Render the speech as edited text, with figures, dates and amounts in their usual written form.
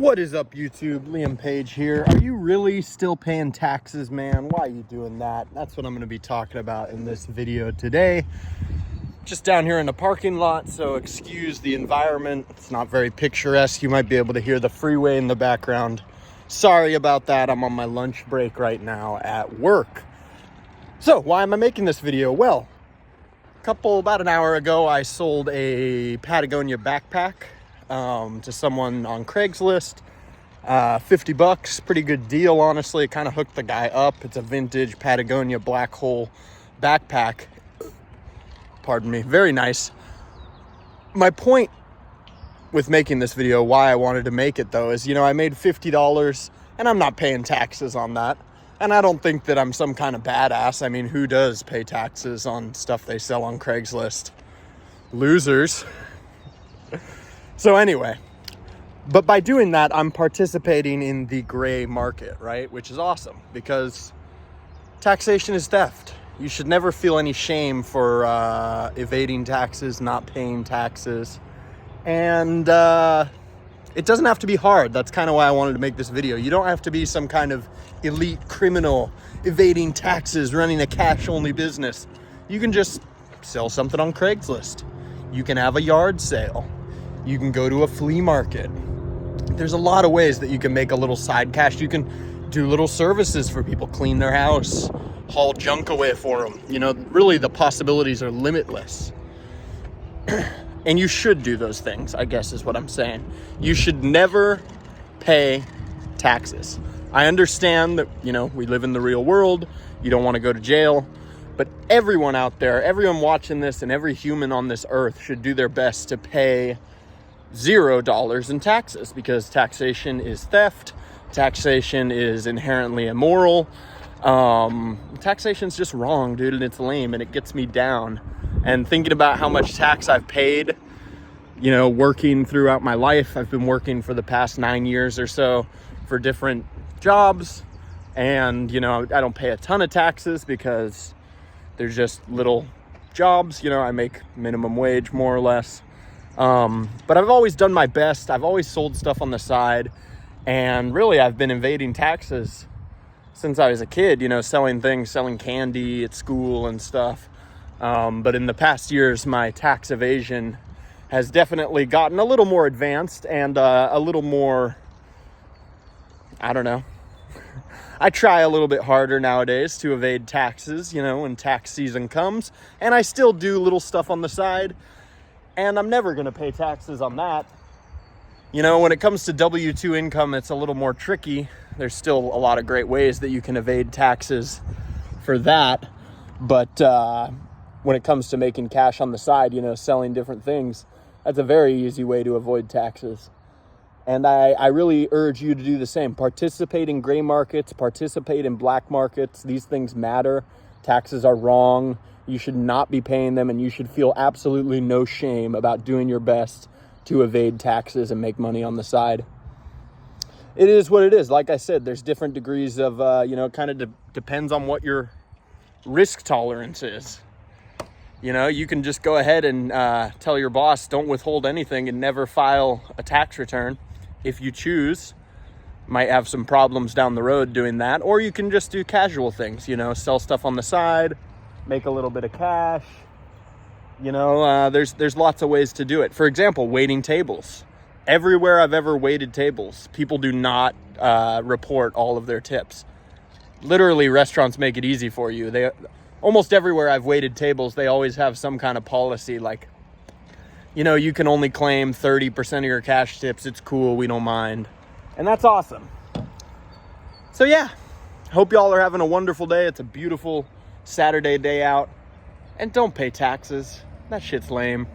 What is up, YouTube? Liam Page here. Are you really still paying taxes, man? Why are you doing that? That's what I'm going to be talking about in this video today. Just down here in the parking lot, so excuse the environment. It's not very picturesque. You might be able to hear the freeway in the background. Sorry about that. I'm on my lunch break right now at work. So why am I making this video? Well, about an hour ago, I sold a Patagonia backpack to someone on Craigslist. 50 bucks, pretty good deal, honestly. It kind of hooked the guy up. It's a vintage Patagonia Black Hole backpack. Pardon me. Very nice. My point with making this video, why I wanted to make it though, is, I made $50 and I'm not paying taxes on that. And I don't think that I'm some kind of badass. I mean, who does pay taxes on stuff they sell on Craigslist? Losers. So anyway, but by doing that, I'm participating in the gray market, right? Which is awesome because taxation is theft. You should never feel any shame for evading taxes, not paying taxes. And it doesn't have to be hard. That's kind of why I wanted to make this video. You don't have to be some kind of elite criminal evading taxes, running a cash-only business. You can just sell something on Craigslist. You can have a yard sale. You can go to a flea market. There's a lot of ways that you can make a little side cash. You can do little services for people, clean their house, haul junk away for them. Really the possibilities are limitless. And you should do those things, I guess is what I'm saying. You should never pay taxes. I understand that, we live in the real world. You don't want to go to jail. But everyone out there, everyone watching this, and every human on this earth should do their best to pay $0 in taxes, because taxation is theft. Taxation is inherently immoral. Taxation's just wrong, dude, and it's lame, and it gets me down. And thinking about how much tax I've paid, working throughout my life. I've been working for the past 9 years or so for different jobs. And, I don't pay a ton of taxes because they're just little jobs. I make minimum wage more or less. But I've always done my best. I've always sold stuff on the side. And really, I've been evading taxes since I was a kid, selling candy at school and stuff. But in the past years, my tax evasion has definitely gotten a little more advanced and a little more, I don't know. I try a little bit harder nowadays to evade taxes, when tax season comes. And I still do little stuff on the side. And I'm never going to pay taxes on that. When it comes to W-2 income, it's a little more tricky. There's still a lot of great ways that you can evade taxes for that. But when it comes to making cash on the side, selling different things, that's a very easy way to avoid taxes. And I really urge you to do the same. Participate in gray markets, participate in black markets. These things matter. Taxes are wrong. You should not be paying them, and you should feel absolutely no shame about doing your best to evade taxes and make money on the side. It is what it is. Like I said, there's different degrees of, it kind of depends on what your risk tolerance is. You can just go ahead and tell your boss, don't withhold anything and never file a tax return. If you choose, might have some problems down the road doing that. Or you can just do casual things, sell stuff on the side, make a little bit of cash. There's lots of ways to do it. For example, waiting tables. Everywhere I've ever waited tables, people do not report all of their tips. Literally, restaurants make it easy for you. Almost everywhere I've waited tables, they always have some kind of policy like, you can only claim 30% of your cash tips. It's cool. We don't mind. And that's awesome. So yeah, hope y'all are having a wonderful day. It's a beautiful Saturday day out. And don't pay taxes. That shit's lame.